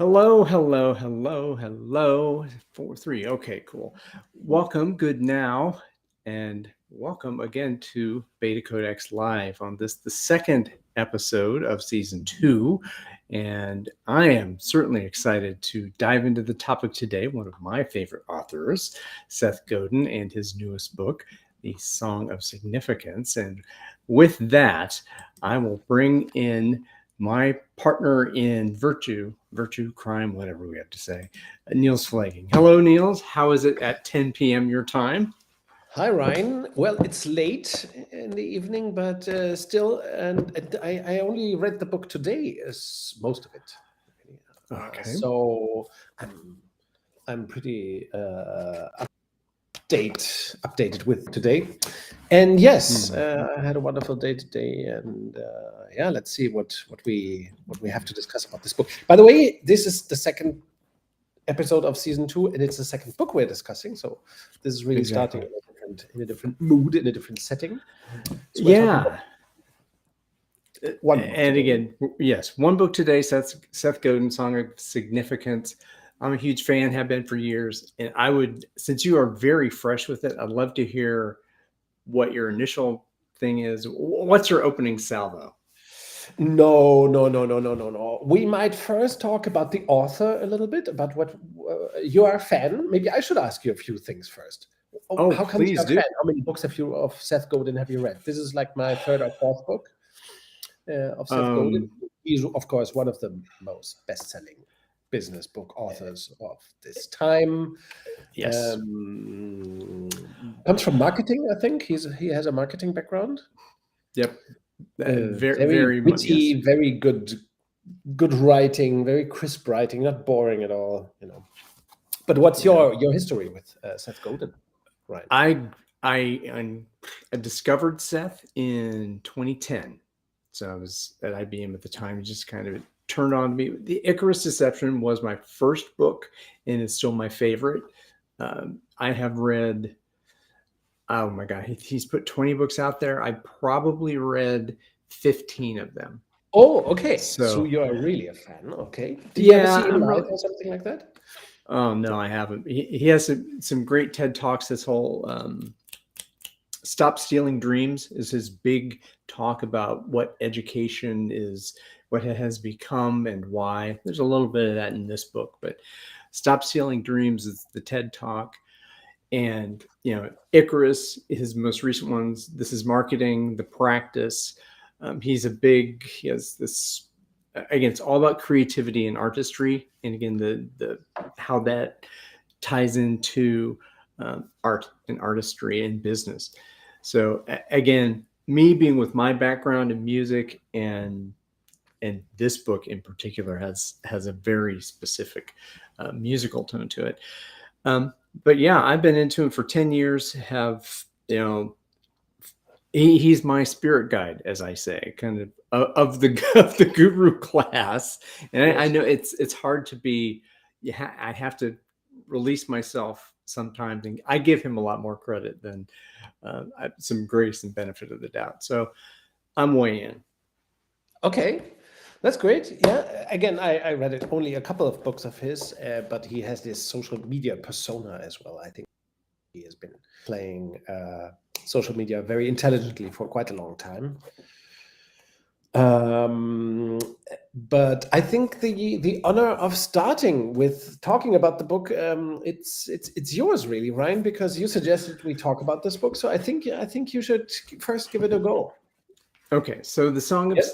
Hello, hello, hello, hello. 4-3. Okay, cool. Welcome, good now, and welcome again to BetaCodex Live on the second episode of season 2. And I am certainly excited to dive into the topic today. One of my favorite authors, Seth Godin, and his newest book, The Song of Significance. And with that, I will bring in my partner in virtue, crime, whatever we have to say, Niels Pflaeging. Hello, Niels. How is it at 10 p.m. your time? Hi, Ryan. Well, it's late in the evening, but still, and I only read the book today, as most of it. Okay. So I'm pretty updated with today. And yes, I had a wonderful day today, and yeah, let's see what we have to discuss about this book. By the way, this is the second episode of season 2, and it's the second book we're discussing. So this is really Exactly. starting in a different mood, in a different setting. So we're talking Yeah. about one book And today. again, yes, one book today, Seth Godin, Song of Significance. I'm a huge fan, have been for years. And I would, since you are very fresh with it, I'd love to hear what your initial thing is. What's your opening salvo? No. We might first talk about the author a little bit, about what you are a fan. Maybe I should ask you a few things first. Oh, How come please you're a do. fan? How many books of Seth Godin have you read? This is like my third or fourth book of Seth Godin. He's, of course, one of the most best-selling business book authors of this time. Yes. Comes from marketing, I think. He has a marketing background. Yep. Very, Very very much. Yes. witty, very good writing, very crisp writing, not boring at all. But what's your history with Seth Godin? Right. I discovered Seth in 2010. So I was at IBM at the time. It just kind of turned on me. The Icarus Deception was my first book, and it's still my favorite. I have read, oh my God, he's put 20 books out there. I probably read 15 of them. Oh, okay. So So you are really a fan. Okay. Did you ever yeah, see him I'm live really. or something like that? Oh no, I haven't. He has some great TED Talks. This whole Stop Stealing Dreams is his big talk about what education is, what it has become, and why. There's a little bit of that in this book, but Stop Stealing Dreams is the TED Talk. And, Icarus, his most recent ones, This is Marketing, The Practice. He has this, again, it's all about creativity and artistry. And again, the how that ties into art and artistry and business. So again, me being with my background in music and this book in particular has a very specific musical tone to it. But yeah, I've been into him for 10 years. Have he's my spirit guide, as I say, kind of the of the guru class. And I Yes. know it's hard to be. I have to release myself sometimes, and I give him a lot more credit than some grace and benefit of the doubt. So I'm way in. Okay. That's great. Yeah. Again, I read it only a couple of books of his, but he has this social media persona as well. I think he has been playing social media very intelligently for quite a long time. But I think the honor of starting with talking about the book, it's yours really, Ryan, because you suggested we talk about this book. So I think you should first give it a go. Okay, so Yes.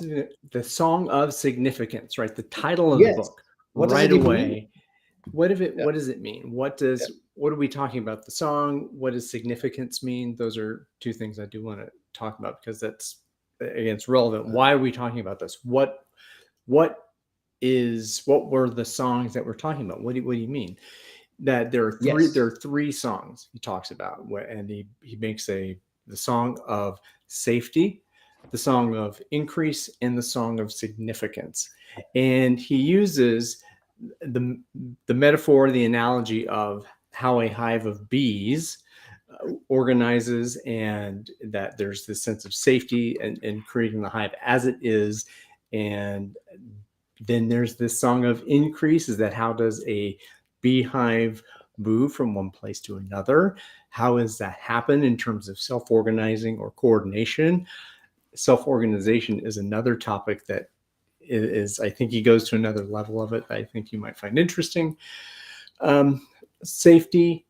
the Song of Significance, right? The title of the Yes. book, What does right it even mean? away. Yeah. What does it mean? Yeah. What are we talking about? The song. What does significance mean? Those are two things I do want to talk about because that's, again, it's relevant. Why are we talking about this? What were the songs that we're talking about? What do you mean? That Yes. there are three songs he talks about, and he makes the song of safety, the song of increase, and the song of significance. And he uses the metaphor, the analogy of how a hive of bees organizes, and that there's this sense of safety and creating the hive as it is, and then there's this song of increase, is that how does a beehive move from one place to another? How does that happen in terms of self-organizing or coordination? Self-organization is another topic that is, I think he goes to another level of it I think you might find interesting. Safety,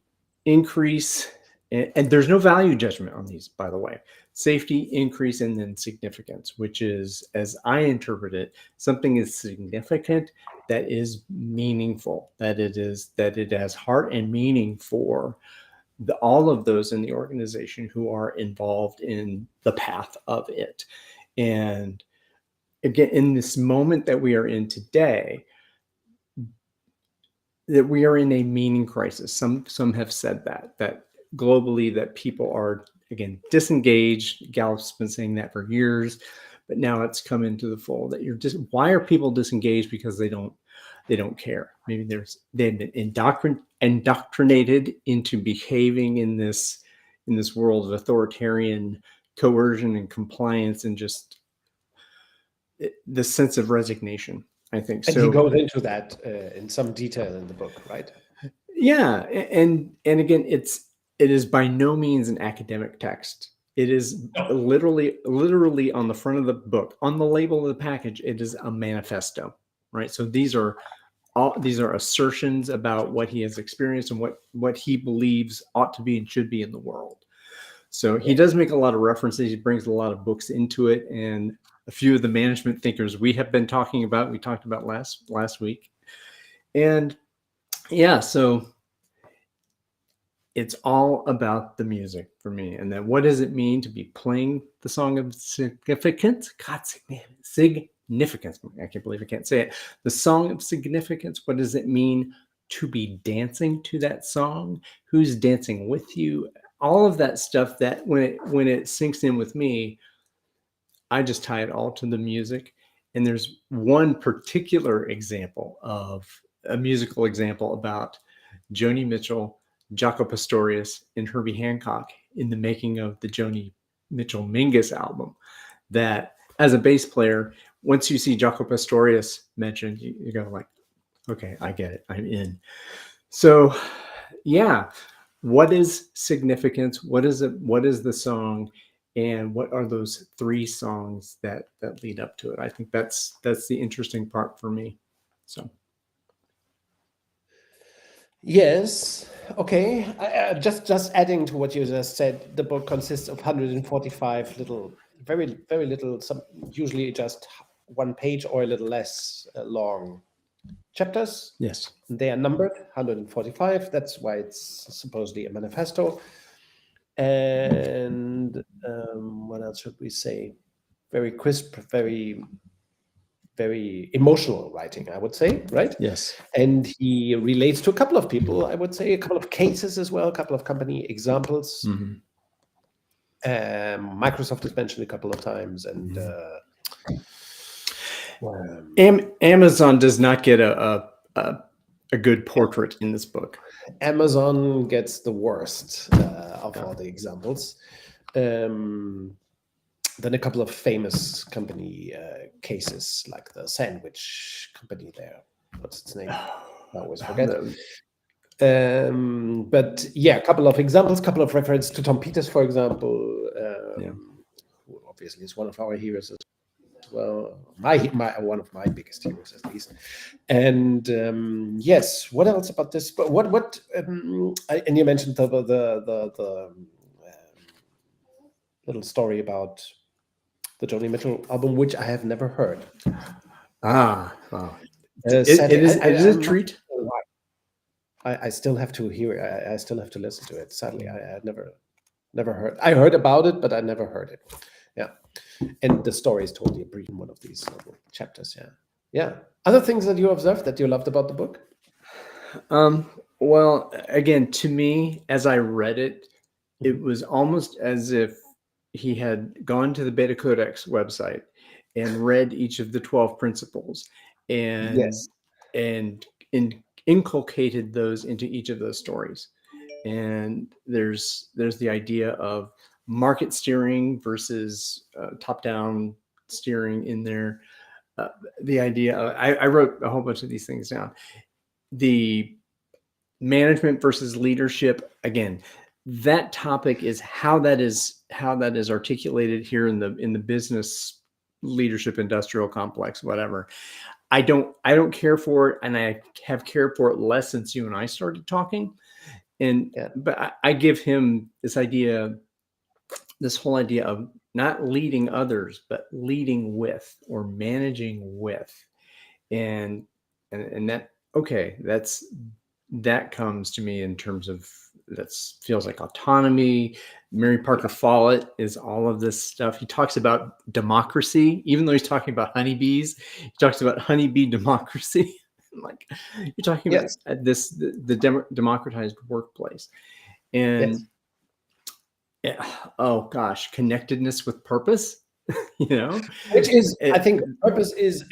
increase, and there's no value judgment on these, by the way. Safety, increase, and then significance, which is, as I interpret it, something is significant that is meaningful, that it has heart and meaning for all of those in the organization who are involved in the path of it. And again, in this moment that we are in today, that we are in a meaning crisis. Some have said that globally, that people are, again, disengaged. Gallup's been saying that for years, but now it's come into the fold that why are people disengaged? Because they don't care. Maybe they've been indoctrinated into behaving in this world of authoritarian coercion and compliance, and just the sense of resignation, I think. And so he goes into that in some detail in the book, right? Yeah, and again, it is by no means an academic text. It is literally on the front of the book, on the label of the package, it is a manifesto, right? So these are assertions about what he has experienced and what he believes ought to be and should be in the world. So he does make a lot of references. He brings a lot of books into it, and a few of the management thinkers we have been talking about, we talked about last week. And yeah, so it's all about the music for me. And then what does it mean to be playing the song of significance? God, significance. I can't believe I can't say it. The song of significance. What does it mean to be dancing to that song? Who's dancing with you? All of that stuff, that when it sinks in with me, I just tie it all to the music. And there's one particular example of a musical example about Joni Mitchell, Jaco Pastorius, and Herbie Hancock in the making of the Joni Mitchell Mingus album, that as a bass player, once you see Jaco Pastorius mentioned, you go like, okay, I get it, I'm in. So yeah, what is significance? What is it? What is the song? And what are those three songs that lead up to it? I think that's the interesting part for me. So Yes. Okay. Just adding to what you just said, the book consists of 145 little, very little, some usually just one page or a little less long chapters. yes. They are numbered 145. That's why it's supposedly a manifesto. And what else should we say? Very crisp, very emotional writing, I would say, right? Yes. And he relates to a couple of people, I would say, a couple of cases as well, a couple of company examples. Mm-hmm. Microsoft is mentioned a couple of times, and Amazon does not get a good portrait in this book. Amazon gets the worst of all the examples. Then a couple of famous company cases, like the sandwich company there. What's its name? I always forget. But yeah, a couple of examples, couple of references to Tom Peters, for example, who obviously is one of our heroes as well. One of my biggest heroes, at least. And yes, what else about this? But what? And you mentioned the little story about the Joni Mitchell album, which I have never heard. Wow. It is a treat. I still have to hear it. I still have to listen to it. Sadly, I had never heard. I heard about it, but I never heard it. Yeah, and the story is totally brief in one of these little chapters. Yeah. Other things that you observed that you loved about the book? Well, again, to me, as I read it, it was almost as if he had gone to the BetaCodex website and read each of the 12 principles and inculcated those into each of those stories. And there's the idea of market steering versus top-down steering in there. the idea. I wrote a whole bunch of these things down. The management versus leadership. Again, that topic is how that is articulated here in the business leadership industrial complex, whatever. I don't care for it, and I have cared for it less since you and I started talking. And but I give him this whole idea of not leading others, but leading with or managing with, and that that comes to me in terms of feels like autonomy. Mary Parker Follett is all of this stuff. He talks about democracy, even though he's talking about honeybees. He talks about honeybee democracy. Like, you're talking about the democratized workplace, and oh gosh, connectedness with purpose. Which is, I think, purpose is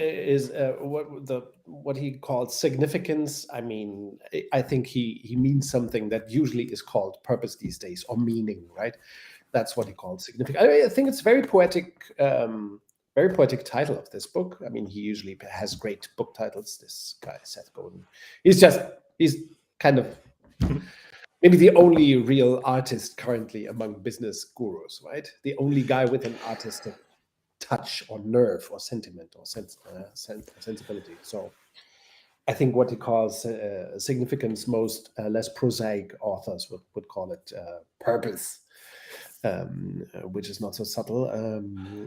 what he calls significance. I mean, I think he means something that usually is called purpose these days, or meaning, right? That's what he calls significant. I think it's very poetic title of this book. I mean, he usually has great book titles. This guy, Seth Godin, he's kind of maybe the only real artist currently among business gurus, right? The only guy with an artistic touch or nerve or sentiment or sensibility. So I think what he calls significance, most less prosaic authors would call it purpose, which is not so subtle.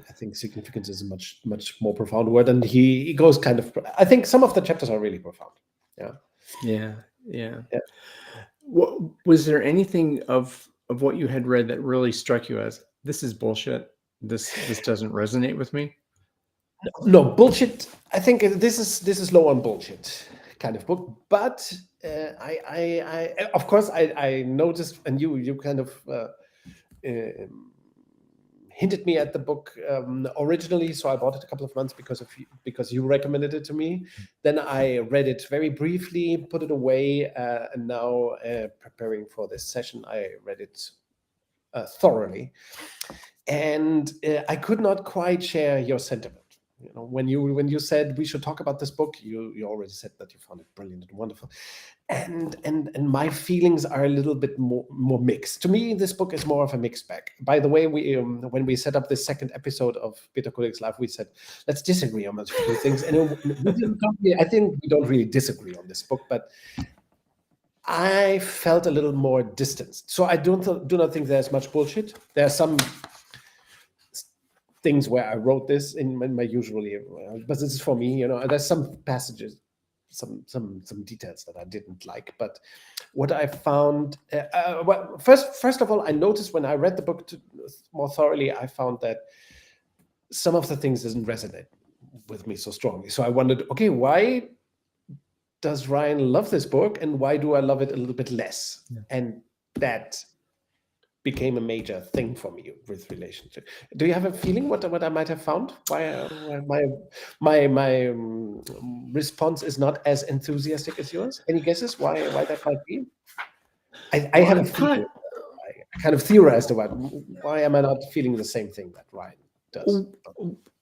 I think significance is a much more profound word, and he goes kind of. I think some of the chapters are really profound. Yeah. Was there anything of what you had read that really struck you as, this is bullshit? This doesn't resonate with me? No, bullshit. I think this is low on bullshit kind of book. But I of course I noticed, and you kind of hinted me at the book originally, so I bought it a couple of months because you recommended it to me. Then I read it very briefly, put it away, and now preparing for this session, I read it thoroughly, and I could not quite share your sentiment. When you said we should talk about this book, you already said that you found it brilliant and wonderful, and my feelings are a little bit more mixed. To me, this book is more of a mixed bag. By the way, we when we set up this second episode of BetaCodex Live, we said let's disagree on a few things, and I think we don't really disagree on this book, but I felt a little more distanced. So I do not think there's much bullshit. There are some things where I wrote this in my usually, but this is for me. There's some passages, some details that I didn't like. But what I found, well, first of all, I noticed when I read the book more thoroughly, I found that some of the things doesn't resonate with me so strongly. So I wondered, okay, why does Rijon love this book, and why do I love it a little bit less? Yeah. And that became a major thing for me with relationship. Do you have a feeling what I might have found? Why my response is not as enthusiastic as yours? Any guesses why that might be? I have a feeling. I kind of theorized about why am I not feeling the same thing that Rijon does.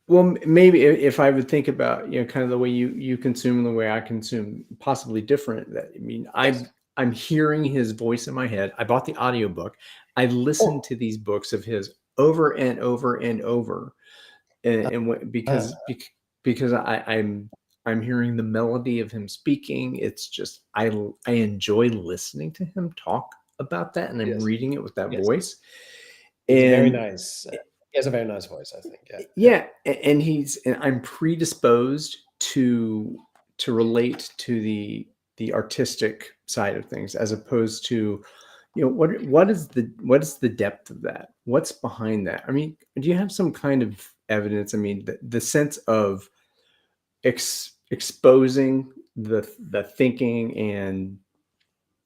Well, maybe if I would think about kind of the way you consume and the way I consume, possibly different. That I'm hearing his voice in my head. I bought the audiobook. I listened to these books of his over and over and over, because I'm hearing the melody of him speaking. It's just I enjoy listening to him talk about that, and I'm reading it with that voice. It's very nice. He has a very nice voice, I think. Yeah, and I'm predisposed to relate to the artistic side of things, as opposed to what is the depth of that? What's behind that? I mean, do you have some kind of evidence? I mean, the sense of exposing the thinking and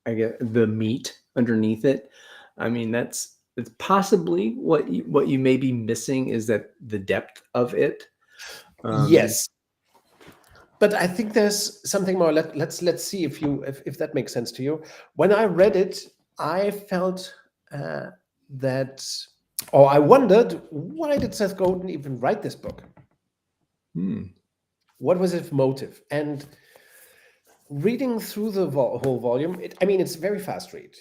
I guess the meat underneath it. I mean, it's possibly what you may be missing is that the depth of it. Yes. But I think there's something more. Let's see if that makes sense to you. When I read it, I felt that, or I wondered, why did Seth Godin even write this book? What was its motive? And reading through the whole volume, it's very fast read.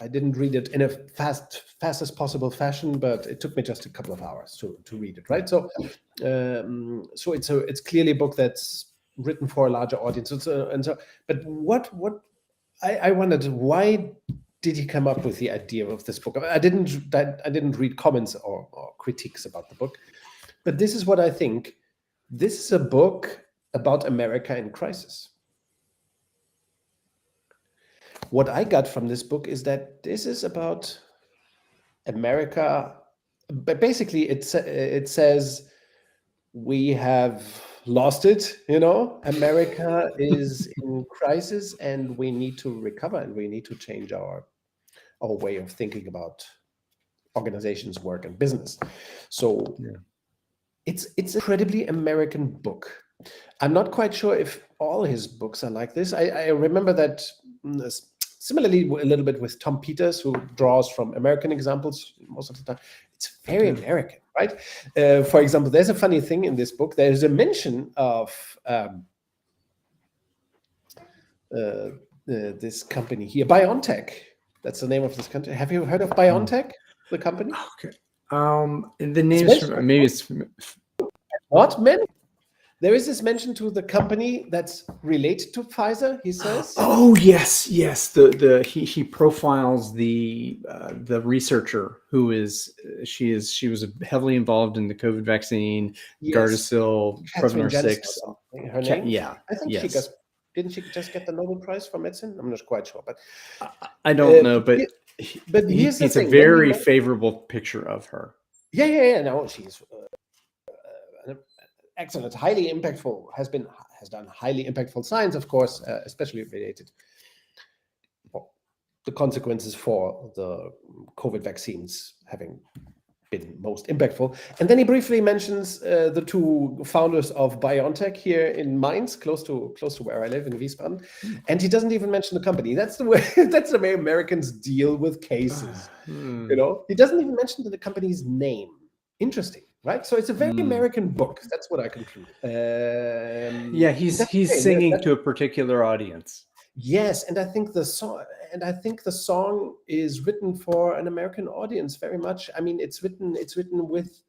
I didn't read it in a fastest possible fashion, but it took me just a couple of hours to read it, right? So it's clearly a book that's written for a larger audience. But what I wondered, why did he come up with the idea of this book? I didn't read comments or critiques about the book, but this is what I think. This is a book about America in crisis. What I got from this book is that this is about America, but basically it says we have lost it, America is in crisis and we need to recover and we need to change our way of thinking about organizations, work, and business. So it's an incredibly American book. I'm not quite sure if all his books are like this. I remember that similarly a little bit with Tom Peters, who draws from American examples most of the time. It's very American, right? For example, there's a funny thing in this book. There's a mention of this company here, BioNTech. That's the name of this country. Have you heard of BioNTech, the company? Okay. The name is maybe it's what, man? There is this mention to the company that's related to Pfizer, he says. Oh yes. He profiles the researcher who she was heavily involved in the COVID vaccine, Gardasil, Prevnar 6. Her name? Yeah. I think didn't she just get the Nobel Prize for medicine? I'm not quite sure, but I don't know, but it's a very favorable picture of her. Yeah. No, she's excellent, highly impactful, has done highly impactful science, of course, especially related to the consequences for the COVID vaccines having been most impactful. And then he briefly mentions the two founders of BioNTech here in Mainz, close to where I live in Wiesbaden, and he doesn't even mention the company. That's the way Americans deal with cases. He doesn't even mention the company's name. Interesting. Right, so it's a very American book. That's what I conclude. He's singing to a particular audience. Yes, and I think the song is written for an American audience very much. I mean, it's written with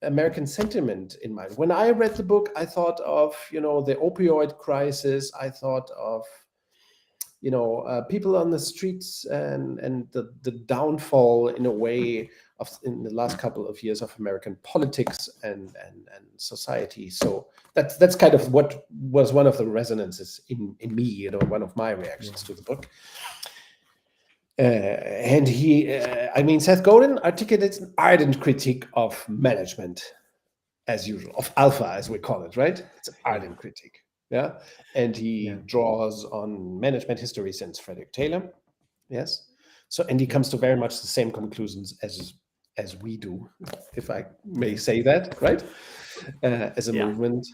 American sentiment in mind. When I read the book, I thought of the opioid crisis. I thought of people on the streets and the downfall in a way in the last couple of years of American politics and society. So that's kind of what was one of the resonances in me, one of my reactions to the book. And Seth Godin articulates an ardent critique of management, as usual, of alpha, as we call it, right? It's an ardent critique. Yeah, and he draws on management history since Frederick Taylor. Yes, so and he comes to very much the same conclusions as we do, if I may say that, right? As a movement,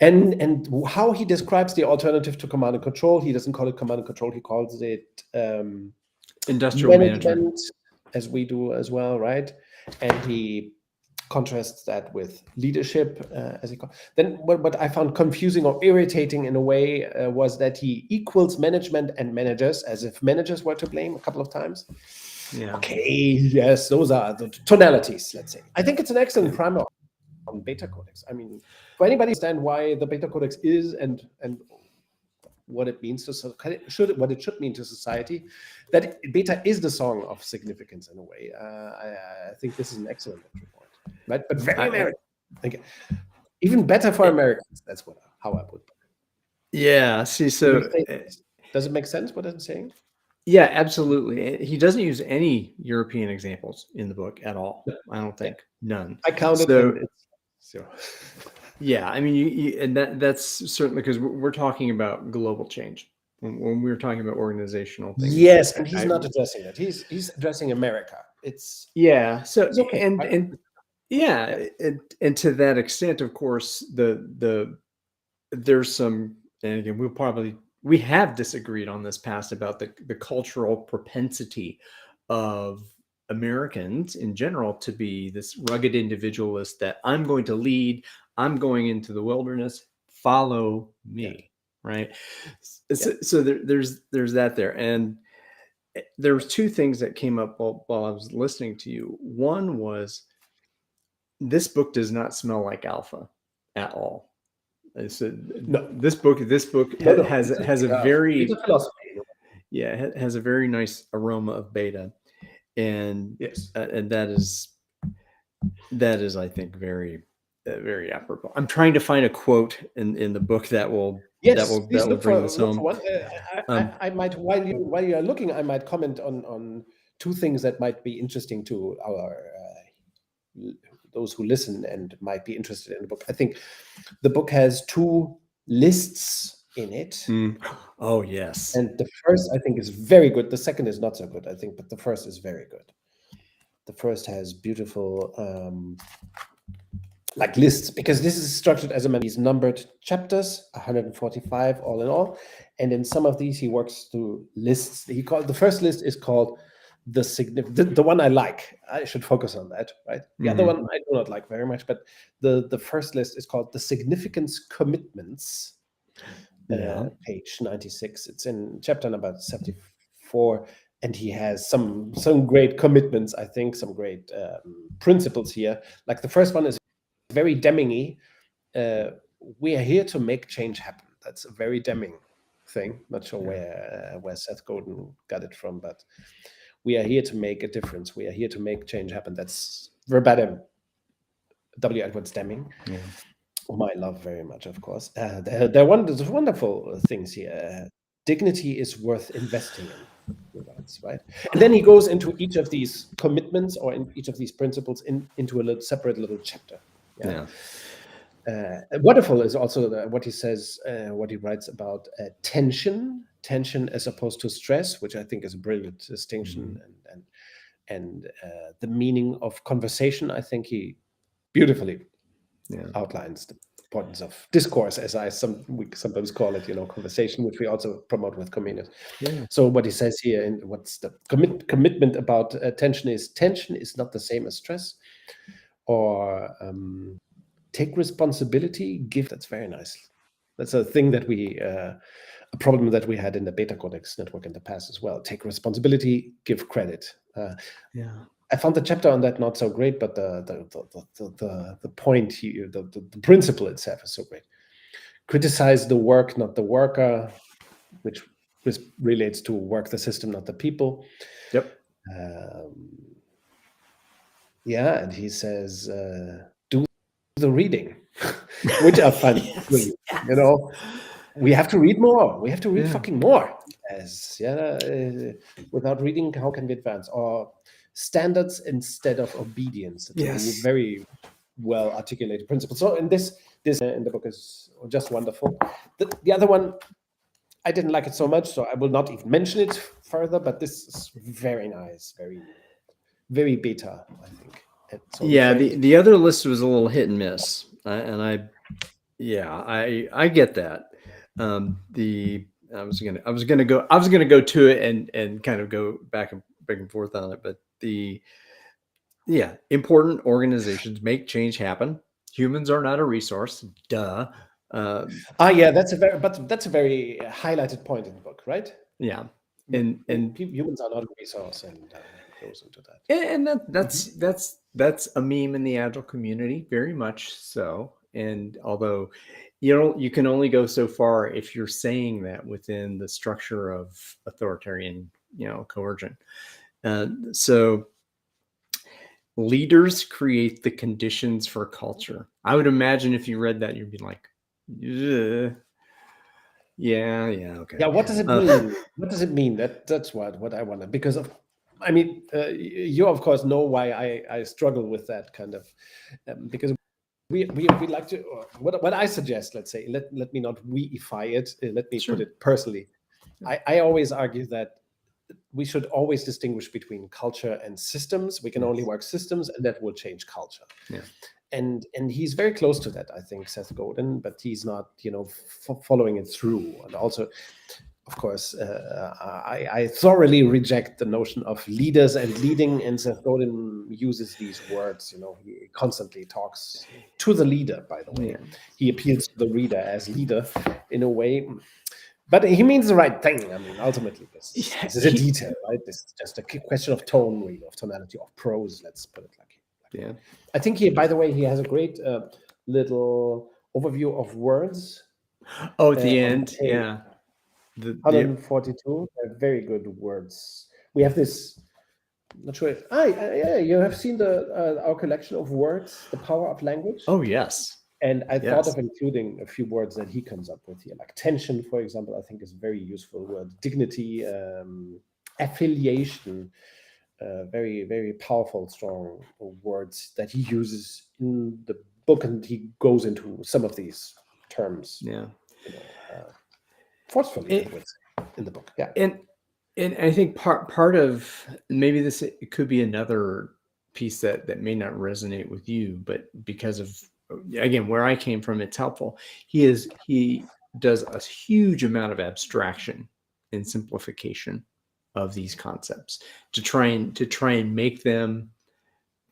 and how he describes the alternative to command and control. He doesn't call it command and control. He calls it industrial management, as we do as well, right? And he contrasts that with leadership, as he calls. Then what I found confusing or irritating in a way was that he equals management and managers, as if managers were to blame a couple of times. Yeah. Okay, yes, those are the tonalities, let's say. I think it's an excellent primer on BetaCodex. I mean, for anybody to understand why the BetaCodex is and what it means to what it should mean to society, that Beta is the song of significance in a way. I think this is an excellent entry point. Right, but very American. Okay. Even better for Americans. That's how I put it. Yeah. See, so does it make sense what I'm saying? Yeah, absolutely. He doesn't use any European examples in the book at all. I don't think none. I counted. So yeah, I mean, and that's certainly because we're talking about global change when we're talking about organizational things. Yes, and he's not addressing that. He's addressing America. It's so it's okay. And to that extent, of course, there's some, and again, we have disagreed on this past about the cultural propensity of Americans in general to be this rugged individualist that I'm going to lead, I'm going into the wilderness. Follow me, right? So there's that there. And there was two things that came up while I was listening to you. One was, this book does not smell like alpha at all. So No. this book has a very has a very nice aroma of beta, and and that is I think very apropos. I'm trying to find a quote in the book that will bring this home. I might, while you are looking, I might comment on two things that might be interesting to our those who listen and might be interested in the book. I think the book has two lists in it. Oh yes. And the first, I think, is very good. The second is not so good, I think, but the first is very good. The first has beautiful like lists, because this is structured as these numbered chapters, 145 all in all. And in some of these, he works through lists. The first list is called the one I like. I should focus on that, right? The other one I do not like very much, but the first list is called the significance commitments. Page 96. It's in chapter number 74, and he has some great commitments. I think some great principles here. Like the first one is very Deming-y. We are here to make change happen. That's a very Deming thing. Not sure where Seth Godin got it from, but we are here to make a difference. We are here to make change happen. That's verbatim W. Edwards Deming, whom I love very much, of course. There's wonderful things here. Dignity is worth investing in, right? And then he goes into each of these commitments or in each of these principles into a separate little chapter. Wonderful is also what he says, what he writes about tension as opposed to stress, which I think is a brilliant distinction, and the meaning of conversation. I think he beautifully outlines the importance of discourse, as we sometimes call it, conversation, which we also promote with Comenius. So what he says here, and what's the commitment about tension is not the same as stress, or take responsibility, that's very nice. That's a thing that a problem that we had in the BetaCodex network in the past as well. Take responsibility, give credit. I found the chapter on that not so great, but the point here, the principle itself is so great. Criticize the work, not the worker, which relates to work the system, not the people. And he says, do the reading, which are fun. We have to read more. We have to read fucking more. Without reading, how can we advance? Or standards instead of obedience. It's a very well articulated principle. So in this in the book is just wonderful. The other one, I didn't like it so much, so I will not even mention it further. But this is very nice, very, very beta, I think. So the other list was a little hit and miss, and I get that. I was gonna go to it and kind of go back and forth on it, but important organizations make change happen. Humans are not a resource. Duh. That's a very highlighted point in the book, right? Yeah, and humans are not a resource, and goes into that. And that's a meme in the Agile community, very much so. And although you can only go so far if you're saying that within the structure of authoritarian, coercion. So leaders create the conditions for culture. I would imagine if you read that, you'd be like, okay. Yeah, what does it mean? What does it mean? That's what I wonder, because you of course know why I struggle with that kind of, because we like to, what I suggest, let's say, let me not weify it, let me put it personally. I always argue that we should always distinguish between culture and systems. We can only work systems, and that will change culture. And he's very close to that, I think, Seth Godin, but he's not, following it through. And also, of course, I thoroughly reject the notion of leaders and leading, and Seth Godin uses these words. He constantly talks to the leader, by the way. Yeah. He appeals to the reader as leader in a way, but he means the right thing. I mean, ultimately, this is a detail, right? This is just a question of tone, really, of tonality, of prose, let's put it like Yeah. I think by the way, he has a great little overview of words. Oh, at the on end, page yeah. 142, they're very good words. We have this. Not sure. Yeah, you have seen our collection of words, the power of language. Oh, yes. And I thought Yes. of including a few words that he comes up with here, like tension, for example. I think is a very useful word. Dignity, affiliation, very, very powerful, strong words that he uses in the book, and he goes into some of these terms. Yeah. Forcefully, I would say, in the book. Yeah. And I think part of maybe this, it could be another piece that may not resonate with you, but because of, again, where I came from, it's helpful. He does a huge amount of abstraction and simplification of these concepts to try and make them,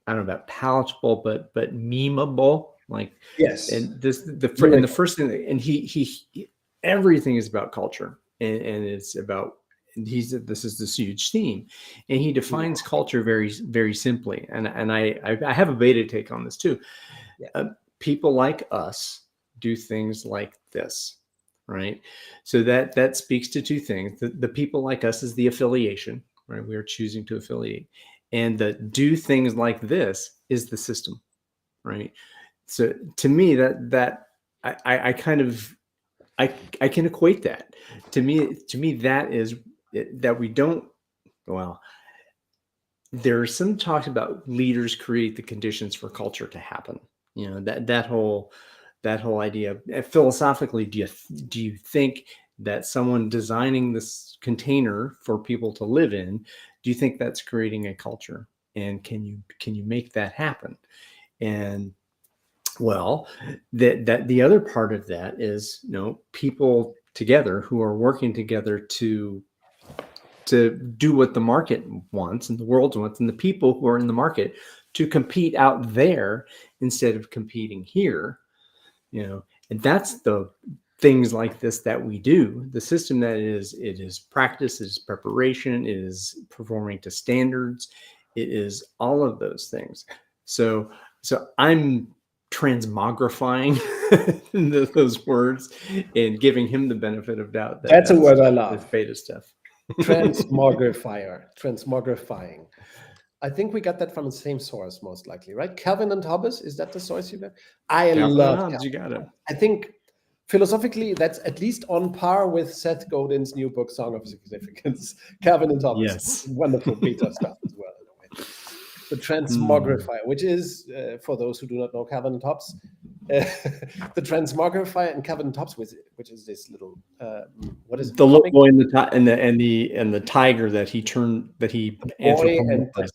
I don't know about palatable, but memeable. Like, Yes. and the first thing, and he everything is about culture, and it's about, this is this huge theme, and he defines culture very, very simply. And I have a beta take on this too. Yeah. People like us do things like this, right? So that speaks to two things. The people like us is the affiliation, right? We are choosing to affiliate, and the do things like this is the system, right? So to me, that I kind of I can equate that. To me that is that we don't, well, there are some talks about leaders create the conditions for culture to happen. That whole idea. Philosophically, do you think that someone designing this container for people to live in, do you think that's creating a culture? And can you make that happen? And well, that the other part of that is, people together who are working together to do what the market wants and the world wants, and the people who are in the market to compete out there instead of competing here, and that's the things like this that we do. The system that it is practice, it is preparation, it is performing to standards, it is all of those things. So I'm transmogrifying those words and giving him the benefit of doubt. That's a word I love. With beta stuff. Transmogrifying. I think we got that from the same source, most likely, right? Calvin and Hobbes, is that the source you got? I love Calvin. You got it. I think philosophically, that's at least on par with Seth Godin's new book, Song of Significance. Calvin and Hobbes, yes, wonderful beta stuff as well. The transmogrifier, which is, for those who do not know Calvin and Hobbes, the transmogrifier and Calvin and Hobbes, which is this little, what is it? The little boy and the tiger that he the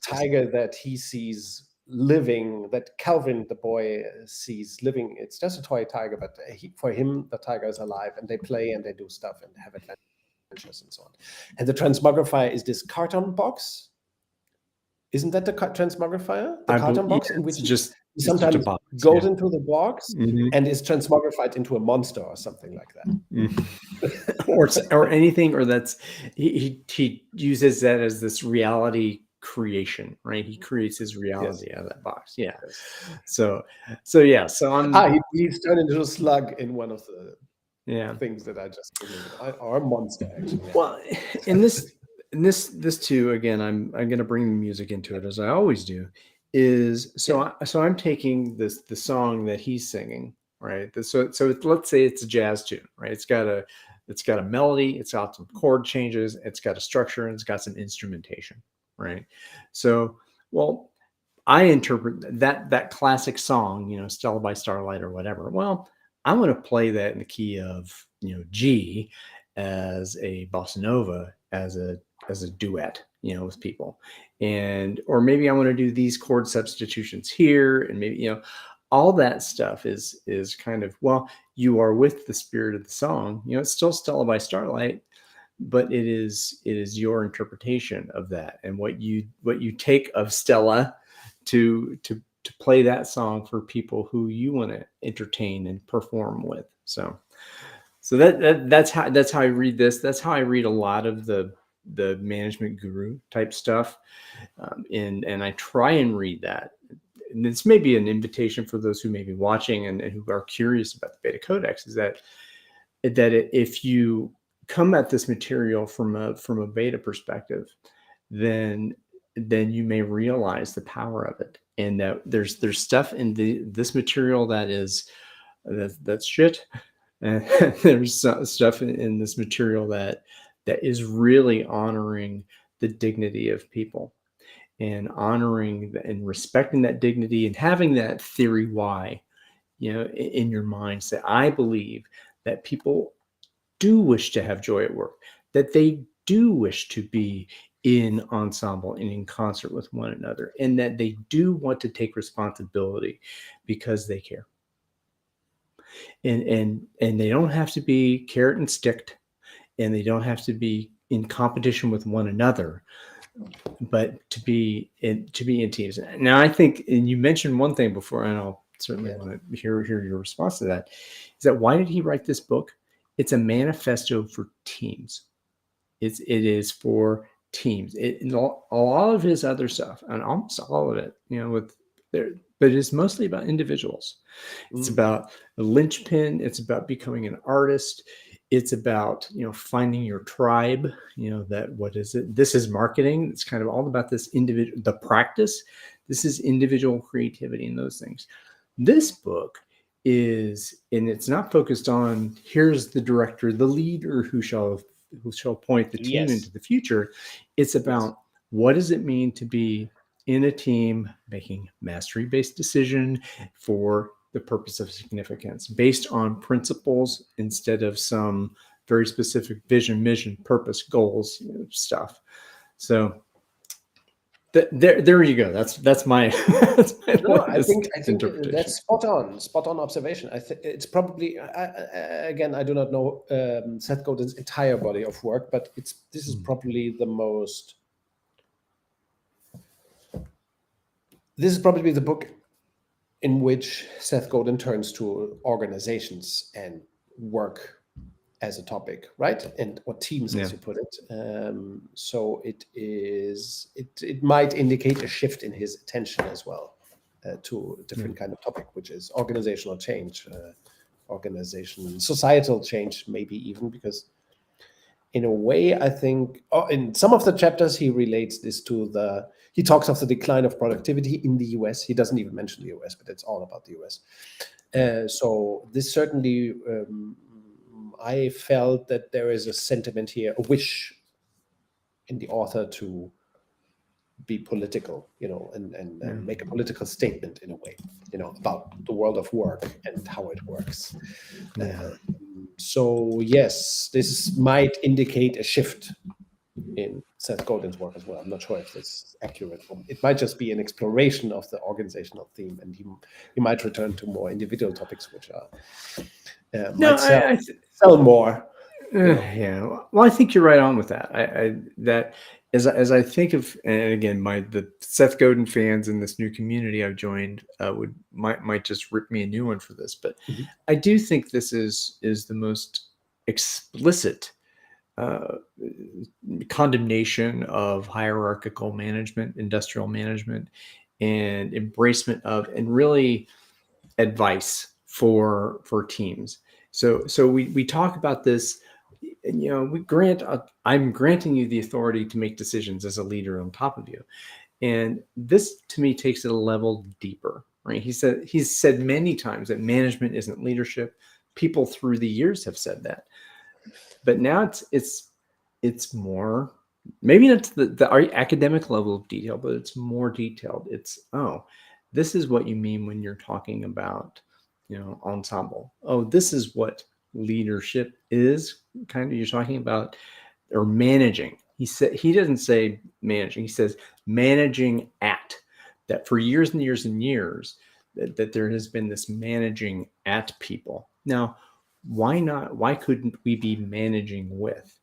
tiger that he sees living, that Calvin, the boy, sees living. It's just a toy tiger, but for him, the tiger is alive, and they play and they do stuff and have adventures and so on. And the transmogrifier is this carton box. Isn't that the transmogrifier? The carton box in which he sometimes goes into the box and is transmogrified into a monster or something like that. or anything, or that's he uses that as this reality creation, right? He creates his reality out of that box. Yeah. So I'm he's turned into a slug in one of the things that I just or a monster actually. Well, in this too, again, I'm going to bring the music into it, as I always do. So I'm taking the song that he's singing, right? So let's say it's a jazz tune, right? It's got a melody, it's got some chord changes, it's got a structure, and it's got some instrumentation, right? So, well, I interpret that classic song, Stella by Starlight or whatever. Well, I'm going to play that in the key of G as a bossa nova, as a duet, with people, or maybe I want to do these chord substitutions here, and maybe all that stuff is kind of, well, you are with the spirit of the song. It's still Stella by Starlight, but it is your interpretation of that, and what you take of Stella to play that song for people who you want to entertain and perform with. So that's how I read this. That's how I read a lot of the management guru type stuff, and I try and read that. And this may be an invitation for those who may be watching and who are curious about the BetaCodex, is that if you come at this material from a beta perspective, then you may realize the power of it, and that there's stuff in this material that's shit, and there's stuff in this material that is really honoring the dignity of people, and honoring and respecting that dignity, and having that theory why, in your mind, say, I believe that people do wish to have joy at work, that they do wish to be in ensemble and in concert with one another, and that they do want to take responsibility because they care. And they don't have to be carrot and sticked, and they don't have to be in competition with one another, but to be in teams. Now, I think, and you mentioned one thing before, and I'll certainly want to hear your response to that, is that why did he write this book? It's a manifesto for teams. It is for teams. All of his other stuff, and almost all of it, but it's mostly about individuals. It's about a linchpin. It's about becoming an artist. It's about, finding your tribe, that, what is it? This is marketing. It's kind of all about this individual, the practice. This is individual creativity and those things. This book is, and it's not focused on, here's the director, the leader who shall point the team into the future. It's about, what does it mean to be in a team, making mastery-based decision for the purpose of significance, based on principles instead of some very specific vision, mission, purpose, goals, stuff. So there you go. That's my. I think that's spot on observation. I think it's probably, again, I do not know Seth Godin's entire body of work, but this is probably the most. This is probably the book in which Seth Godin turns to organizations and work as a topic, right? Or teams, as you put it. So it might indicate a shift in his attention as well to a different kind of topic, which is organizational change, societal change, maybe even, because in a way, I think, in some of the chapters, he relates this to he talks of the decline of productivity in the US. He doesn't even mention the US, but it's all about the US. So this certainly, I felt that there is a sentiment here, a wish in the author to be political, and make a political statement in a way, about the world of work and how it works. So yes, this might indicate a shift in Seth Godin's work as well. I'm not sure if it's accurate. It might just be an exploration of the organizational theme, and he might return to more individual topics, which are might sell more. Yeah, well, I think you're right on with that. That as I think of, and again, the Seth Godin fans in this new community I've joined might just rip me a new one for this, but I do think this is the most explicit condemnation of hierarchical management, industrial management, and embracement of, and really advice for teams. So we talk about this. I'm granting you the authority to make decisions as a leader on top of you. And this, to me, takes it a level deeper, right? He's said many times that management isn't leadership. People through the years have said that. But now it's more, maybe not to the academic level of detail, but it's more detailed. It's, this is what you mean when you're talking about, ensemble. Oh, this is what leadership is, kind of, you're talking about, or managing. He doesn't say managing, he says managing at, that for years and years and years that there has been this managing at people. Now, why couldn't we be managing with?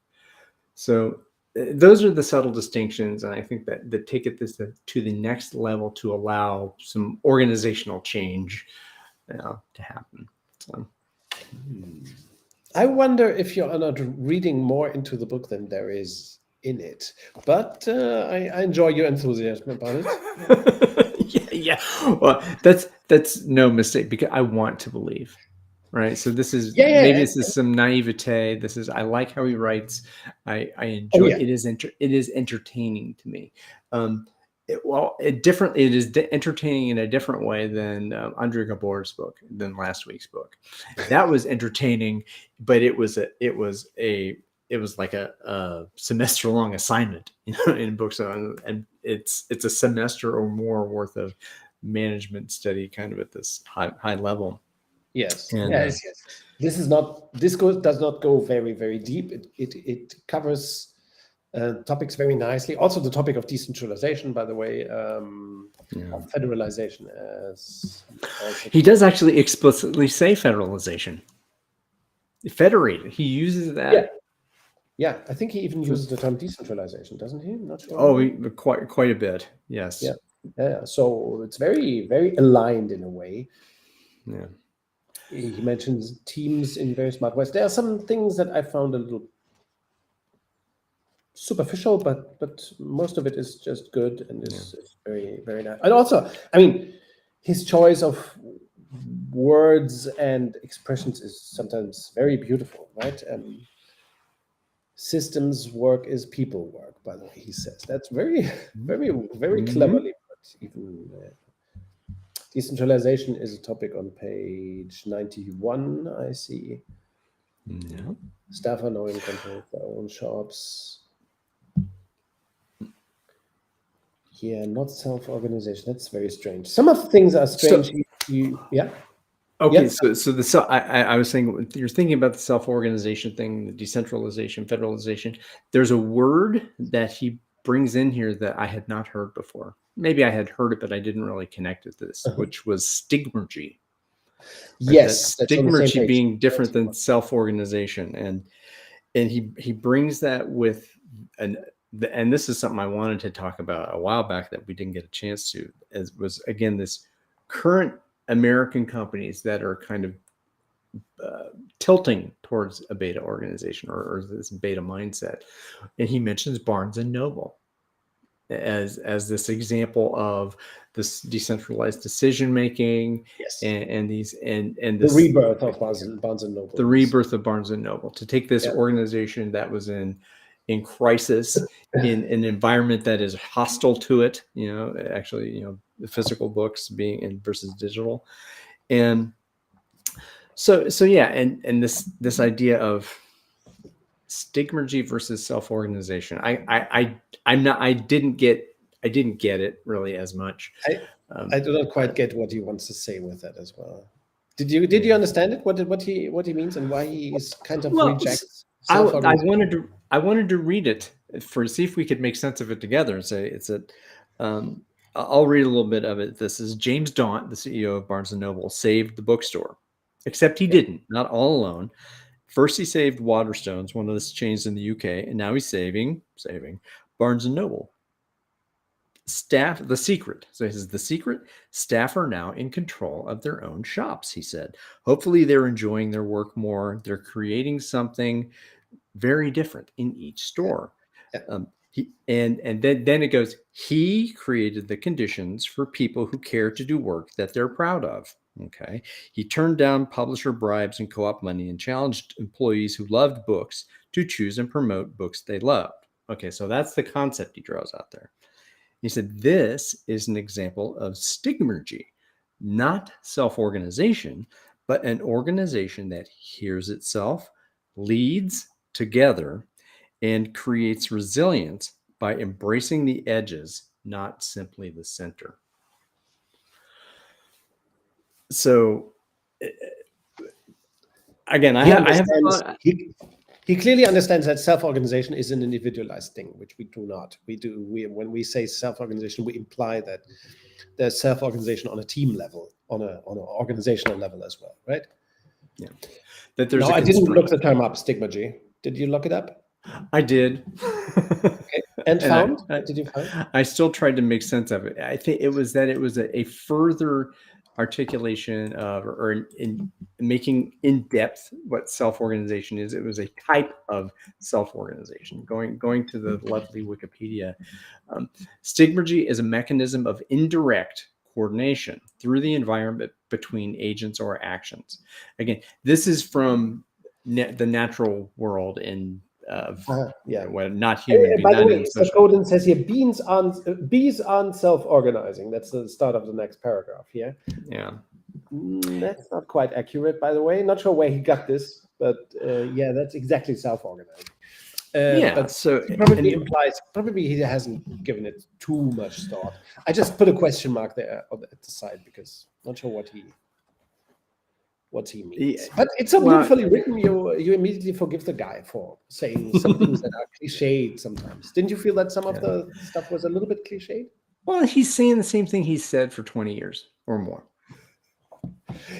So those are the subtle distinctions, and I think that take it to the next level to allow some organizational change to happen. So. I wonder if you're not reading more into the book than there is in it, but I enjoy your enthusiasm about it. yeah. Well, that's no mistake, because I want to believe, right? So this is maybe this is some naivete. I like how he writes. I enjoy it. It is entertaining to me. It is entertaining in a different way than Andre Gabor's book, than last week's book. That was entertaining, but it was like a semester-long assignment, in books, and it's a semester or more worth of management study, kind of at this high level. Yes. Yes. This does not go very, very deep. It covers topics very nicely. Also, the topic of decentralization, by the way, of federalization. He does actually explicitly say federalization. Federated. He uses that. Yeah, I think he even uses the term decentralization, doesn't he? I'm not sure. Oh, quite a bit. Yes. Yeah. So it's very, very aligned in a way. Yeah. He mentions teams in very smart ways. There are some things that I found a little superficial, but most of it is just good and is very, very nice. And also, I mean, his choice of words and expressions is sometimes very beautiful, right? Systems work is people work, by the way, he says. That's very, very, very cleverly put. Even decentralization is a topic on page 91, I see. Yeah. Staff are now in control of their own shops. Yeah, not self-organization. That's very strange. Some of the things are strange. Okay, so I was saying, you're thinking about the self-organization thing, the decentralization, federalization. There's a word that he brings in here that I had not heard before. Maybe I had heard it, but I didn't really connect with this, which was stigmergy. Right? Yes, stigmergy being different than self-organization, and he brings that with and this is something I wanted to talk about a while back that we didn't get a chance to, as was, again, this current American companies that are kind of tilting towards a beta organization or this beta mindset. And he mentions Barnes and Noble as this example of this decentralized decision making, and this, the rebirth of Barnes and Noble. The rebirth of Barnes and Noble, to take this organization that was in crisis, in an environment that is hostile to it, actually, the physical books being in versus digital. And so yeah, and this idea of stigmergy versus self-organization, I didn't get it really as much. I do not quite get what he wants to say with that as well. Did you understand it? What he means and why he is kind of rejects self-organization? I wanted to read it see if we could make sense of it together and say I'll read a little bit of it. This is James Daunt, the CEO of Barnes & Noble, saved the bookstore. Except he didn't, not all alone. First, he saved Waterstones, one of the chains in the UK, and now he's saving Barnes & Noble. The secret. So he says, the secret, staff are now in control of their own shops, he said. Hopefully they're enjoying their work more. They're creating something very different in each store. And then it goes, he created the conditions for people who care to do work that they're proud of. Okay. He turned down publisher bribes and co-op money and challenged employees who loved books to choose and promote books they loved. Okay. So that's the concept he draws out there. He said, this is an example of stigmergy, not self-organization, but an organization that hears itself, leads together, and creates resilience by embracing the edges, not simply the center. So, again, he clearly understands that self-organization is an individualized thing, which we do not. When we say self-organization, we imply that there's self-organization on a team level, on an organizational level as well, right? Yeah. That there's I didn't look the term up, stigmergy. Did you look it up? I did. And And found? What did you find? I still tried to make sense of it. I think it was a further articulation of, or in making in depth what self-organization is. It was a type of self-organization. Going to the lovely Wikipedia, stigmergy is a mechanism of indirect coordination through the environment between agents or actions. Again, this is from the natural world and Yeah. well, not human. By the not way, in Seth social. Godin says here, bees aren't self-organizing. That's the start of the next paragraph here. Yeah. That's not quite accurate, by the way. Not sure where he got this, but yeah, that's exactly self-organizing. Yeah. But So it probably implies, probably he hasn't given it too much thought. I just put a question mark there at the side because not sure what he means. Yeah. But it's so beautifully written. You immediately forgive the guy for saying some things that are cliched sometimes. Didn't you feel that some of the stuff was a little bit cliched? Well, he's saying the same thing he's said for 20 years or more.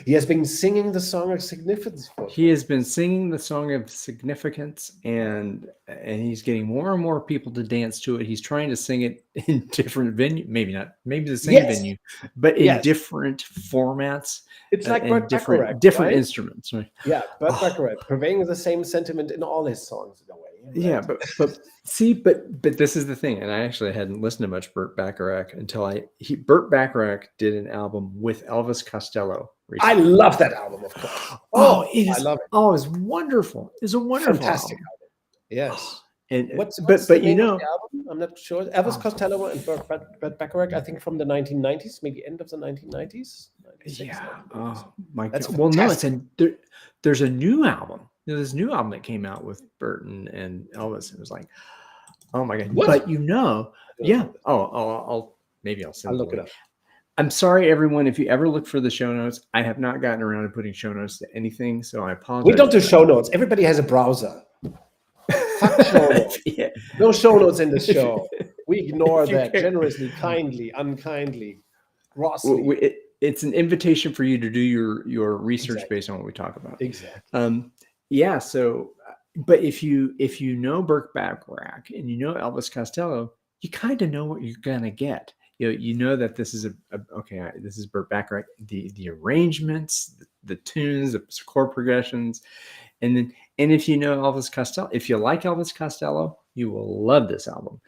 He has been singing the song of significance. He has been singing the song of significance, and he's getting more and more people to dance to it. He's trying to sing it in different venue, maybe the same venue, but in different formats. It's like and different right? instruments. Right? Yeah, Burt Bacharach, conveying the same sentiment in all his songs in a way. Right? Yeah, but this is the thing, and I actually hadn't listened to much Burt Bacharach until Burt Bacharach did an album with Elvis Costello recently. I love that album, of course. I love it. Oh, it's wonderful. It's a wonderful, fantastic album. Yes. And what's but the you name know, of the album? I'm not sure. Elvis Costello and Burt Bacharach, I think from the 1990s, maybe end of the 1990s. Yeah. Oh my God. Well, no, there's a new album. There's this new album that came out with Burton and Elvis. It was like, oh my God. What? But yeah. I'll send look it up. I'm sorry, everyone. If you ever look for the show notes, I have not gotten around to putting show notes to anything, so I apologize. We don't do show notes. Everybody has a browser. Fuck show notes. Yeah. No show notes in this show. We ignore that generously, kindly, unkindly, grossly. It's an invitation for you to do your research based on what we talk about. Exactly. Yeah. So, but if you know Burt Bacharach and you know Elvis Costello, you kind of know what you're gonna get. You know that this is this is Burt Bacharach. The arrangements, the tunes, the chord progressions, and if you know Elvis Costello, if you like Elvis Costello, you will love this album.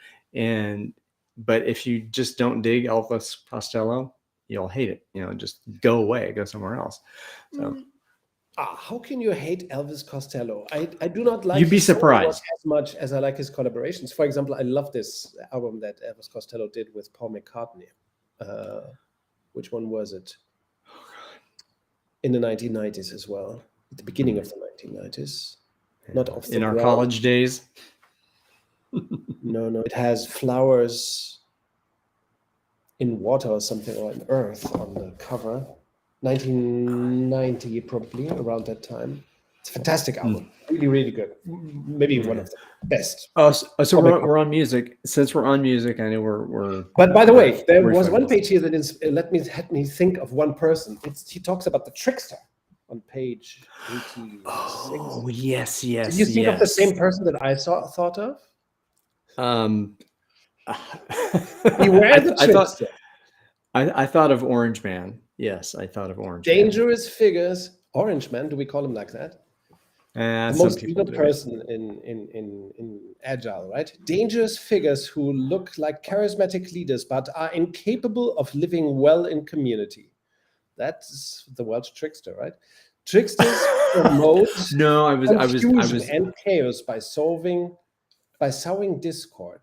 But if you just don't dig Elvis Costello, you'll hate it. Just go away, go somewhere else. So. How can you hate Elvis Costello? I do not like. You'd be surprised as much as I like his collaborations. For example, I love this album that Elvis Costello did with Paul McCartney. Which one was it? In the 1990s as well. At the beginning of the 1990s. Not off the in our college days. No. It has flowers in water or something, or in earth on the cover. 1990, probably around that time. It's a fantastic album, really, really good. Maybe one of the best. So we're on music. Since we're on music, I know we're. But by the way, there was one page here that had me think of one person. He talks about the trickster on page 86. Oh yes. Did you think of the same person that I thought of? Beware the trickster. I thought of Orange Man. Yes, I thought of Orange Dangerous figures. Orange Man, do we call him like that? The most evil person in Agile, right? Dangerous figures who look like charismatic leaders but are incapable of living well in community. That's the Welsh trickster, right? Tricksters promote confusion and chaos by sowing discord.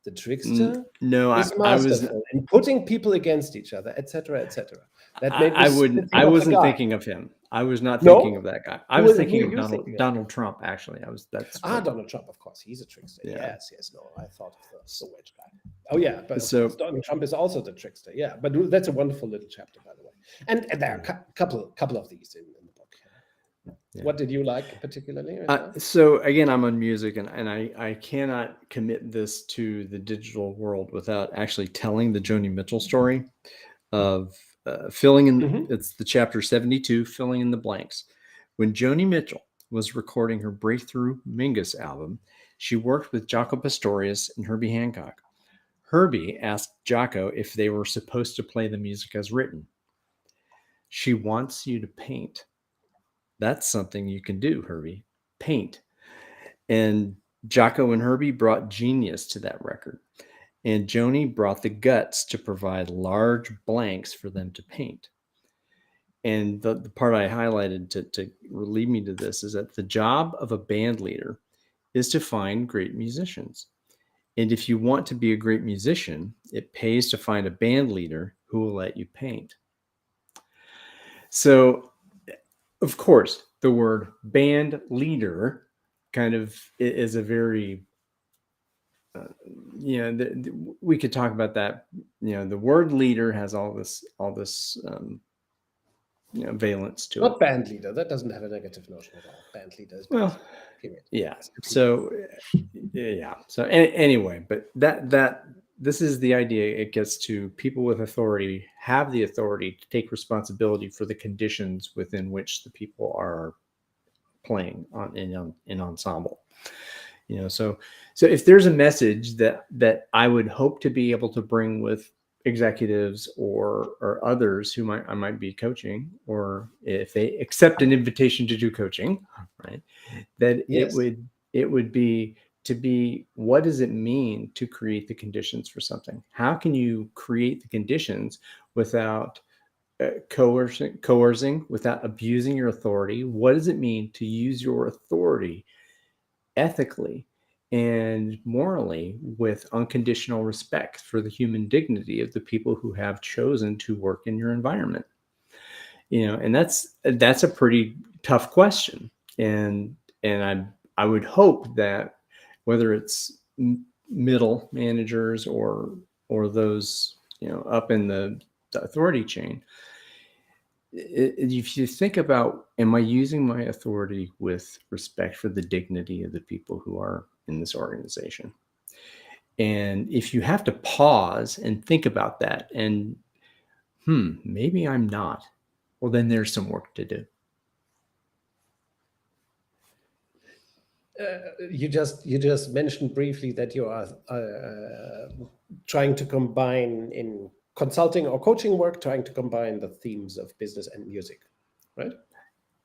The trickster is masterful in putting people against each other, etc., etc. I wasn't thinking of him. I was not thinking of that guy. I was thinking of Donald Trump. Actually, Donald Trump. Of course, he's a trickster. Yeah. Yes. No, I thought of the wedge guy. Oh yeah, but Donald Trump is also the trickster. Yeah, but that's a wonderful little chapter, by the way. And there are a couple of these in the book. Yeah. What did you like particularly? So again, I'm on music, and I cannot commit this to the digital world without actually telling the Joni Mitchell story of filling in. It's the chapter 72, filling in the blanks. When Joni Mitchell was recording her breakthrough Mingus album, She worked with Jaco Pastorius and Herbie Hancock. Herbie asked Jaco if they were supposed to play the music as written. She wants you to paint. That's something you can do, Herbie. Paint. And Jaco and Herbie brought genius to that record. And Joni brought the guts to provide large blanks for them to paint. And the part I highlighted to lead me to this is that the job of a band leader is to find great musicians. And if you want to be a great musician, it pays to find a band leader who will let you paint. So, of course, the word band leader kind of is a very, we could talk about that. The word leader has all this valence to Not it. band leader. That doesn't have a negative notion at all. Band leader is Well, period. yeah. So, yeah. So anyway, but that this is the idea. It gets to people with authority have the authority to take responsibility for the conditions within which the people are playing in ensemble. So if there's a message that I would hope to be able to bring with executives or others who I might be coaching, or if they accept an invitation to do coaching, right, that Yes. it would be to be, what does it mean to create the conditions for something? How can you create the conditions without coercing, without abusing your authority? What does it mean to use your authority ethically and morally with unconditional respect for the human dignity of the people who have chosen to work in your environment? And that's a pretty tough question. And I would hope that whether it's middle managers or those up in the authority chain, if you think about, am I using my authority with respect for the dignity of the people who are in this organization? And if you have to pause and think about that and maybe I'm not, well, then there's some work to do. You just mentioned briefly that you are trying to combine in consulting or coaching work, trying to combine the themes of business and music, right?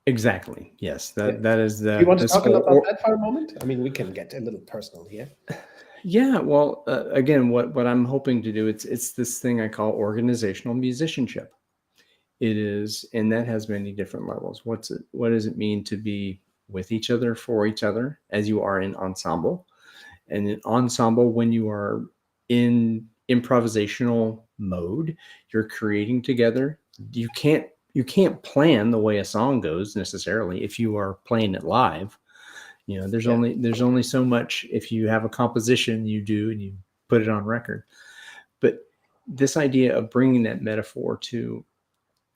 Exactly. Yes. That is the. You want to talk about that for a moment? I mean, we can get a little personal here. Yeah. Well, again, what I'm hoping to do, it's this thing I call organizational musicianship. It is, and that has many different levels. What does it mean to be with each other, for each other, as you are in ensemble? And in ensemble, when you are in improvisational mode, you're creating together. You can't plan the way a song goes necessarily if you are playing it live. There's only so much. If you have a composition, you do, and you put it on record. But this idea of bringing that metaphor to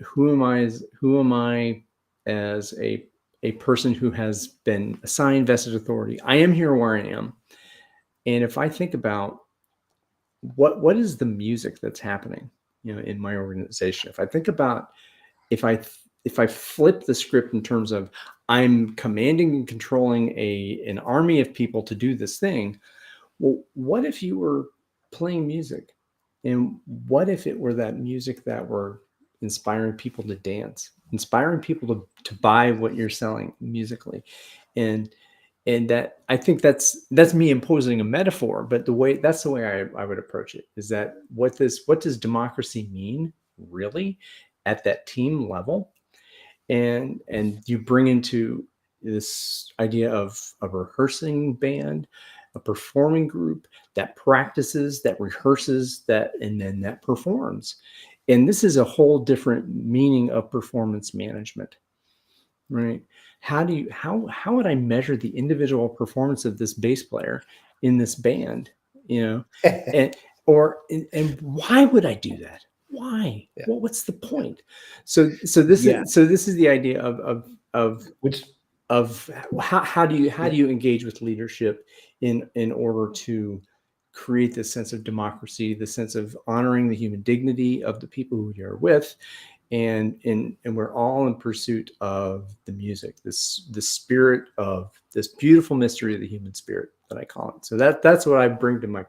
who am I as a person who has been assigned vested authority? I am here where I am. And if I think about what is the music that's happening, in my organization, if I think about, if I flip the script in terms of I'm commanding and controlling an army of people to do this thing, well, what if you were playing music? And what if it were that music that were inspiring people to dance, inspiring people to buy what you're selling musically? And that, I think that's me imposing a metaphor, but that's the way I would approach it, is that what does democracy mean really at that team level? And you bring into this idea of a rehearsing band, a performing group that practices, that rehearses, and then that performs. And this is a whole different meaning of performance management, right? How would I measure the individual performance of this bass player in this band? And why would I do that? Why? Yeah. Well, what's the point? So this is the idea of how do you engage with leadership in order to create this sense of democracy, the sense of honoring the human dignity of the people who you're with, and we're all in pursuit of the music, the spirit of this beautiful mystery of the human spirit that I call it. So that's what I bring to my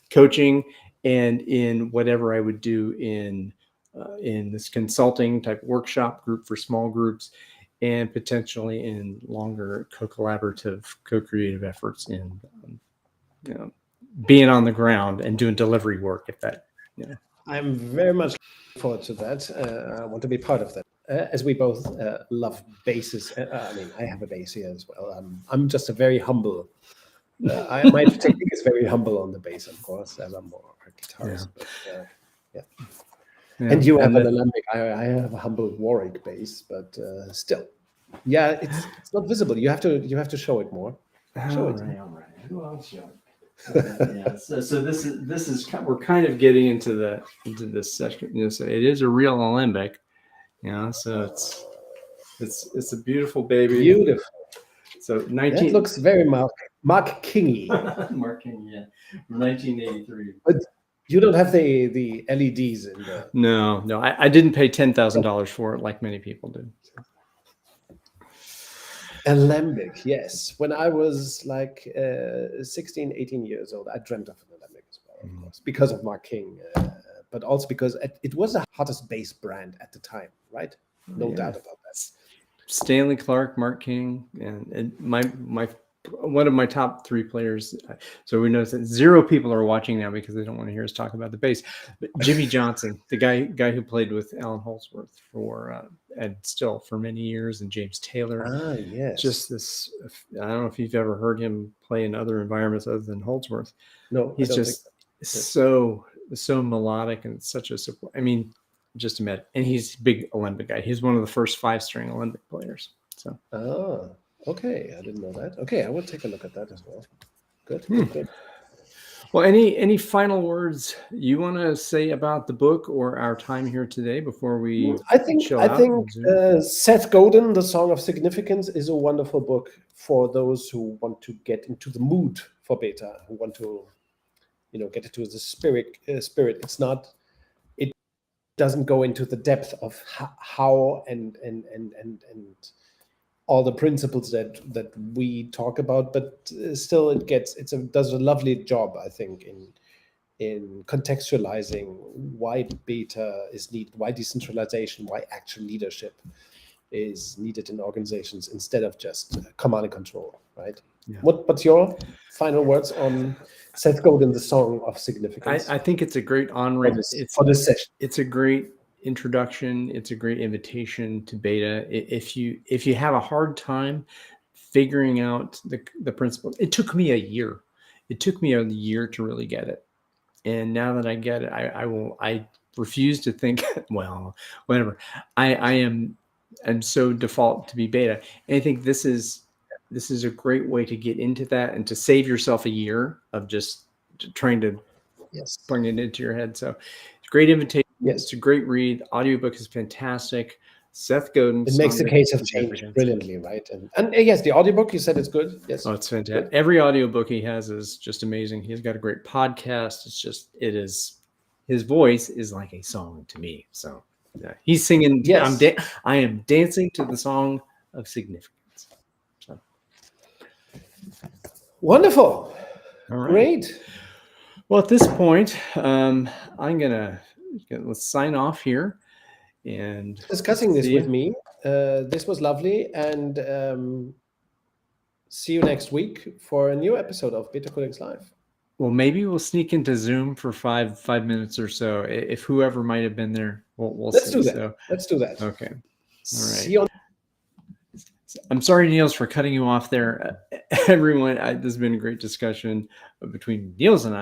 coaching and in whatever I would do in this consulting type workshop group for small groups, and potentially in longer co-collaborative, co-creative efforts in being on the ground and doing delivery work. If that, I'm very much looking forward to that. I want to be part of that. As we both love basses. I mean, I have a bass here as well. I'm just a very humble. My technique is very humble on the bass, of course, as I'm more a guitarist. But, yeah. And you have an alembic. I have a humble Warwick bass, but still, yeah, it's not visible. You have to show it more. Show it. All right. Who else show it? So this is we're kind of getting into this session. So it is a real alembic. So it's a beautiful baby. Beautiful. So that looks very Mark Kingy. Mark Kingy, yeah, from 1983. But you don't have the LEDs in there. No, I didn't pay $10,000 for it like many people do. Alembic, yes. When I was like 16, 18 years old, I dreamt of an alembic as well, of course, because of Mark King, but also because it was the hottest bass brand at the time, right? No doubt about that. Stanley Clarke, Mark King, and my one of my top 3 players. So we notice that 0 people are watching now because they don't want to hear us talk about the bass. But Jimmy Johnson, the guy who played with Alan Holdsworth for and still for many years, and James Taylor. Ah, yes. Just this. I don't know if you've ever heard him play in other environments other than Holdsworth. No, he's just so melodic and such a support. I mean, just imagine. And he's a big alembic guy. He's one of the first 5-string alembic players. So. Oh. Okay, I didn't know that. Okay, I will take a look at that as well. Good. Well, any final words you want to say about the book or our time here today before we? I think Seth Godin, The Song of Significance, is a wonderful book for those who want to get into the mood for beta, who want to, get into the spirit. It doesn't go into the depth of how and all the principles that we talk about, but still it does a lovely job, I think, in contextualizing why beta is needed, why decentralization, why actual leadership is needed in organizations instead of just command and control, right? Yeah. What's your final words on Seth Godin, The Song of Significance? I think it's a great on-ramp for this session. It's a great introduction. It's a great invitation to beta. If you have a hard time figuring out the principle, it took me a year. It took me a year to really get it. And now that I get it, I refuse to think, well, whatever. I'm so default to be beta. And I think this is a great way to get into that and to save yourself a year of just trying to bring it into your head. So it's a great invitation. Yes. It's a great read. Audiobook is fantastic. Seth Godin. It makes the case of change brilliantly, right? And yes, the audiobook, you said it's good. Yes. Oh, it's fantastic. Good. Every audiobook he has is just amazing. He's got a great podcast. His voice is like a song to me. So yeah, he's singing. Yes. I am dancing to the Song of Significance. So. Wonderful. All right. Great. Well, at this point, let's sign off here and discussing this with me. This was lovely, and see you next week for a new episode of BetaCodex Live. Well, maybe we'll sneak into Zoom for five minutes or so. If whoever might have been there, we'll Let's see. Do that. So, let's do that. Okay. All right. See you. I'm sorry, Niels, for cutting you off there. Everyone, this has been a great discussion between Niels and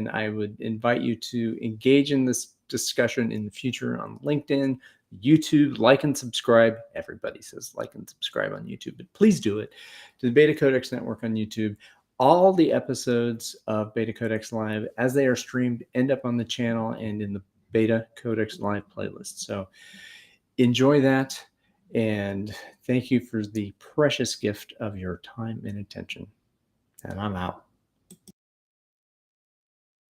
I would invite you to engage in this discussion in the future on LinkedIn, YouTube, like and subscribe. Everybody says like and subscribe on YouTube, but please do it. To the BetaCodex Network on YouTube. All the episodes of BetaCodex Live, as they are streamed, end up on the channel and in the BetaCodex Live playlist. So enjoy that. And thank you for the precious gift of your time and attention. And I'm out.